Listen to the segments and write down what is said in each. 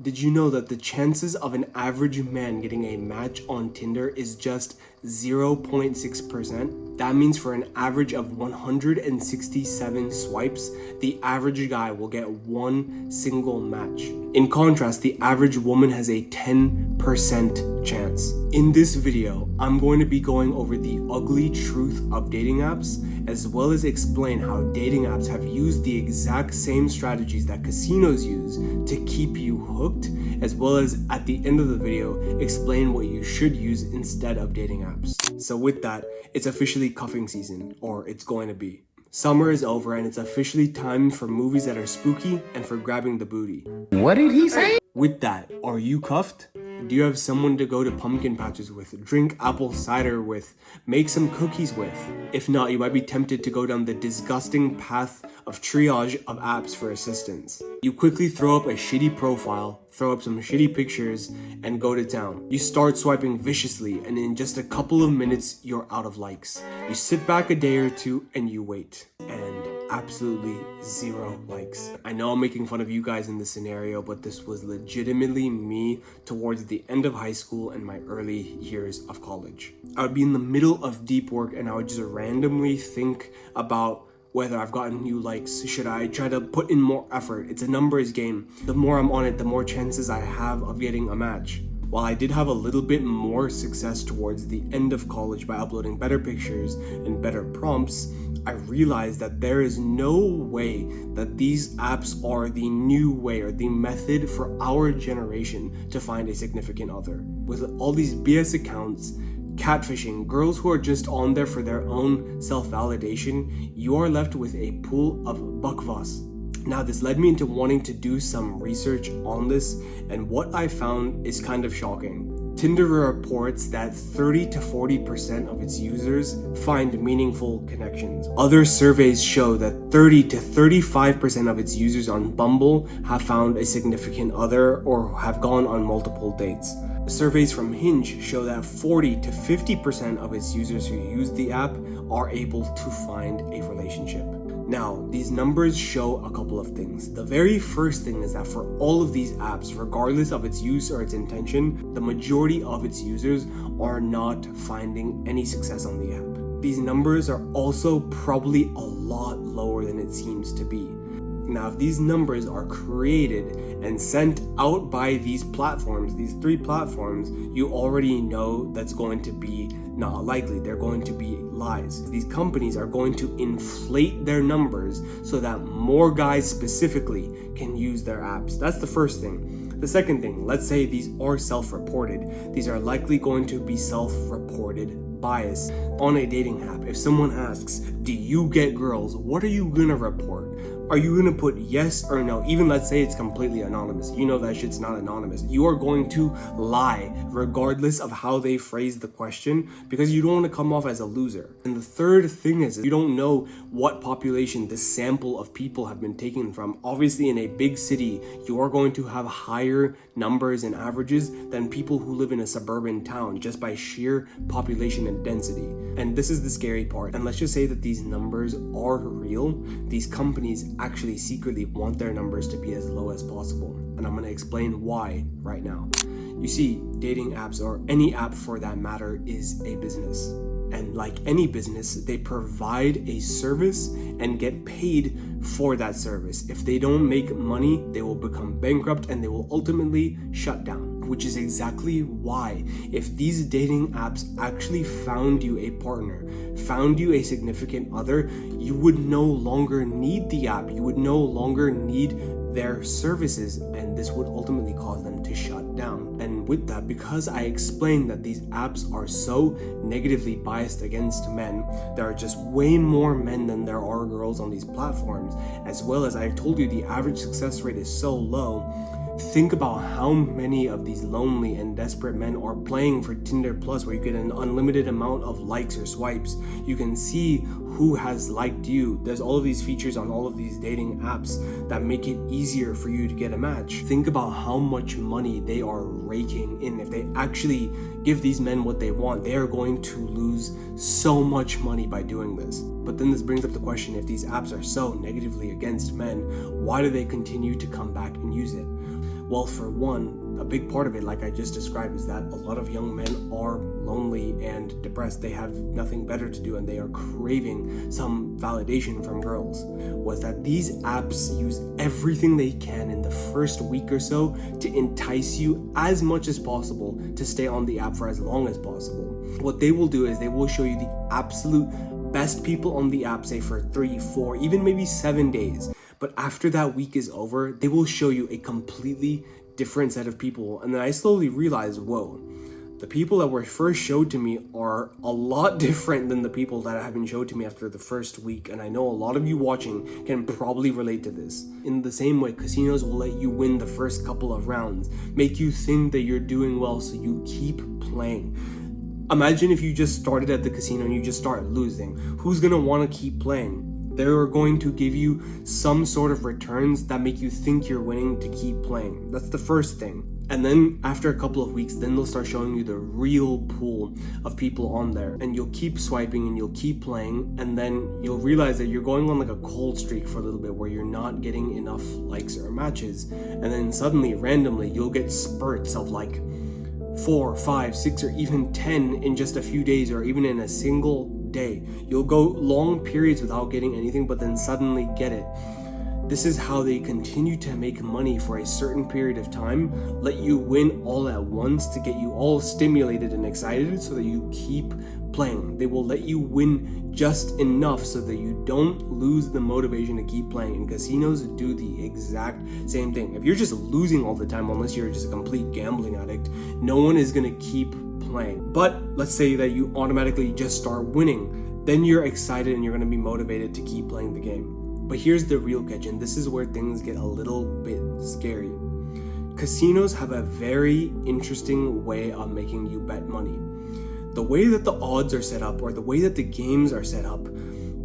Did you know that the chances of an average man getting a match on Tinder is just 0.6%? That means for an average of 167 swipes, the average guy will get one single match. In contrast, the average woman has a 10% chance. In this video, I'm going to be going over the ugly truth of dating apps, as well as explain how dating apps have used the exact same strategies that casinos use to keep you hooked, as well as at the end of the video, explain what you should use instead of dating apps. So with that, it's officially cuffing season, or it's going to be. Summer is over and it's officially time for movies that are spooky and for grabbing the booty. What did he say? With that, are you cuffed? Do you have someone to go to pumpkin patches with, drink apple cider with, make some cookies with? If not, you might be tempted to go down the disgusting path of triage of apps for assistance. You quickly throw up a shitty profile, throw up some shitty pictures, and go to town. You start swiping viciously, and in just a couple of minutes, you're out of likes. You sit back a day or two, and you wait. And absolutely 0 likes. I know I'm making fun of you guys in this scenario, but this was legitimately me towards the end of high school and my early years of college. I would be in the middle of deep work and I would just randomly think about whether I've gotten new likes. Should I try to put in more effort? It's a numbers game. The more I'm on it, the more chances I have of getting a match. While I did have a little bit more success towards the end of college by uploading better pictures and better prompts, I realized that there is no way that these apps are the new way or the method for our generation to find a significant other. With all these BS accounts, catfishing, girls who are just on there for their own self-validation, you are left with a pool of bakvas. Now, this led me into wanting to do some research on this, and what I found is kind of shocking. Tinder reports that 30 to 40% of its users find meaningful connections. Other surveys show that 30 to 35% of its users on Bumble have found a significant other or have gone on multiple dates. Surveys from Hinge show that 40 to 50% of its users who use the app are able to find a relationship. Now, these numbers show a couple of things. The very first thing is that for all of these apps, regardless of its use or its intention, the majority of its users are not finding any success on the app. These numbers are also probably a lot lower than it seems to be. Now, if these numbers are created and sent out by these platforms, these 3 platforms, you already know that's going to be not likely. They're going to be lies. These companies are going to inflate their numbers so that more guys specifically can use their apps. That's the first thing. The second thing, let's say these are self-reported. These are likely going to be self-reported bias. On a dating app, if someone asks, do you get girls? What are you gonna report? Are you gonna put yes or no? Even let's say it's completely anonymous. You know that shit's not anonymous. You are going to lie regardless of how they phrase the question because you don't want to come off as a loser. And the third thing is you don't know what population this sample of people have been taken from. Obviously, in a big city, you are going to have higher numbers and averages than people who live in a suburban town just by sheer population and density. And this is the scary part. And let's just say that these numbers are real. These companies actually secretly want their numbers to be as low as possible. And I'm going to explain why right now. You see, dating apps, or any app for that matter, is a business. And like any business, they provide a service and get paid for that service. If they don't make money, they will become bankrupt and they will ultimately shut down. Which is exactly why, if these dating apps actually found you a partner, found you a significant other, you would no longer need the app. You would no longer need their services, and this would ultimately cause them to shut down. And with that, because I explained that these apps are so negatively biased against men, there are just way more men than there are girls on these platforms, as well as I told you the average success rate is so low. Think about how many of these lonely and desperate men are playing for Tinder Plus, where you get an unlimited amount of likes or swipes. You can see who has liked you. There's all of these features on all of these dating apps that make it easier for you to get a match. Think about how much money they are raking in. If they actually give these men what they want, they are going to lose so much money by doing this. But then this brings up the question, if these apps are so negatively against men, why do they continue to come back and use it? Well, for one, a big part of it, like I just described, is that a lot of young men are lonely and depressed. They have nothing better to do and they are craving some validation from girls. Was that these apps use everything they can in the first week or so to entice you as much as possible to stay on the app for as long as possible. What they will do is they will show you the absolute best people on the app, say for 3, 4, even maybe 7 days. But after that week is over, they will show you a completely different set of people. And then I slowly realized, whoa, the people that were first showed to me are a lot different than the people that have been showed to me after the first week. And I know a lot of you watching can probably relate to this. In the same way, casinos will let you win the first couple of rounds, make you think that you're doing well, so you keep playing. Imagine if you just started at the casino and you just start losing. Who's gonna want to keep playing? They're going to give you some sort of returns that make you think you're winning to keep playing. That's the first thing. And then after a couple of weeks, then they'll start showing you the real pool of people on there. And you'll keep swiping and you'll keep playing. And then you'll realize that you're going on like a cold streak for a little bit where you're not getting enough likes or matches. And then suddenly, randomly, you'll get spurts of like 4, 5, 6, or even 10 in just a few days, or even in a single day. You'll go long periods without getting anything, but then suddenly get it. This is how they continue to make money for a certain period of time, let you win all at once to get you all stimulated and excited so that you keep playing. They will let you win just enough so that you don't lose the motivation to keep playing. And casinos do the exact same thing. If you're just losing all the time, unless you're just a complete gambling addict, no one is going to keep playing. But let's say that you automatically just start winning, then you're excited and you're going to be motivated to keep playing the game. But here's the real catch, and this is where things get a little bit scary. Casinos have a very interesting way of making you bet money. The way that the odds are set up, or the way that the games are set up,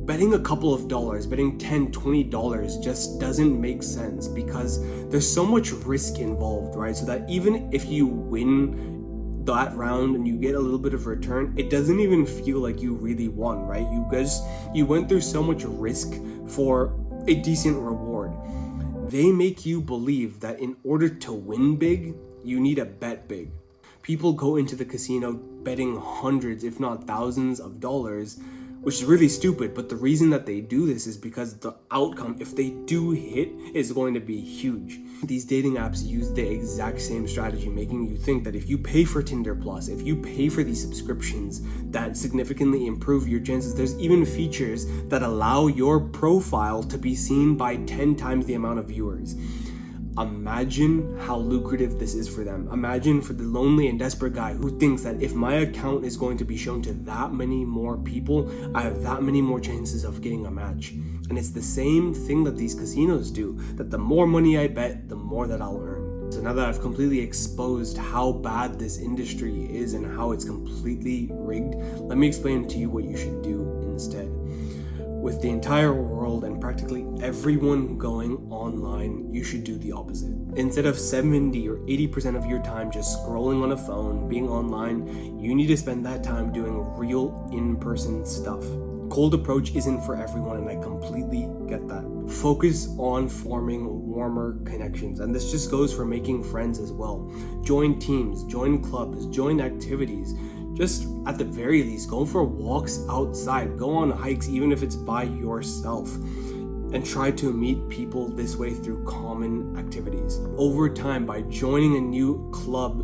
betting a couple of dollars, betting $10, $20 just doesn't make sense because there's so much risk involved, right? So that even if you win that round and you get a little bit of return, it doesn't even feel like you really won, right? You went through so much risk for a decent reward. They make you believe that in order to win big, you need to bet big. People go into the casino betting hundreds, if not thousands of dollars, which is really stupid. But the reason that they do this is because the outcome, if they do hit, is going to be huge. These dating apps use the exact same strategy, making you think that if you pay for Tinder Plus, if you pay for these subscriptions that significantly improve your chances, there's even features that allow your profile to be seen by 10 times the amount of viewers. Imagine how lucrative this is for them. Imagine for the lonely and desperate guy who thinks that if my account is going to be shown to that many more people, I have that many more chances of getting a match. And it's the same thing that these casinos do, that the more money I bet, the more that I'll earn. So now that I've completely exposed how bad this industry is and how it's completely rigged, let me explain to you what you should do instead. With the entire world and practically everyone going online, you should do the opposite. Instead of 70 or 80% of your time just scrolling on a phone, being online, you need to spend that time doing real in-person stuff. Cold approach isn't for everyone, and I completely get that. Focus on forming warmer connections, and this just goes for making friends as well. Join teams, join clubs, join activities. Just at the very least, go for walks outside, go on hikes, even if it's by yourself, and try to meet people this way through common activities. Over time, by joining a new club,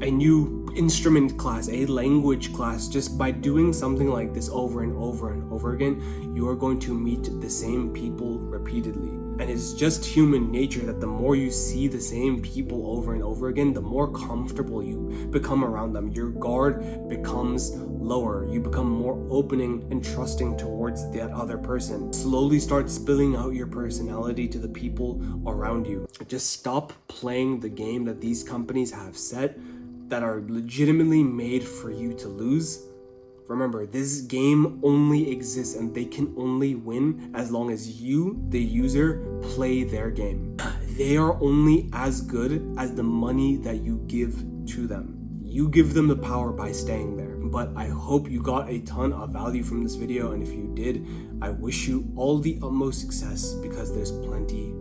a new instrument class, a language class, just by doing something like this over and over and over again, you are going to meet the same people repeatedly. And it's just human nature that the more you see the same people over and over again, the more comfortable you become around them. Your guard becomes lower. You become more opening and trusting towards that other person. Slowly start spilling out your personality to the people around you. Just stop playing the game that these companies have set that are legitimately made for you to lose. Remember, this game only exists and they can only win as long as you, the user, play their game. They are only as good as the money that you give to them. You give them the power by staying there. But I hope you got a ton of value from this video, and if you did, I wish you all the utmost success because there's plenty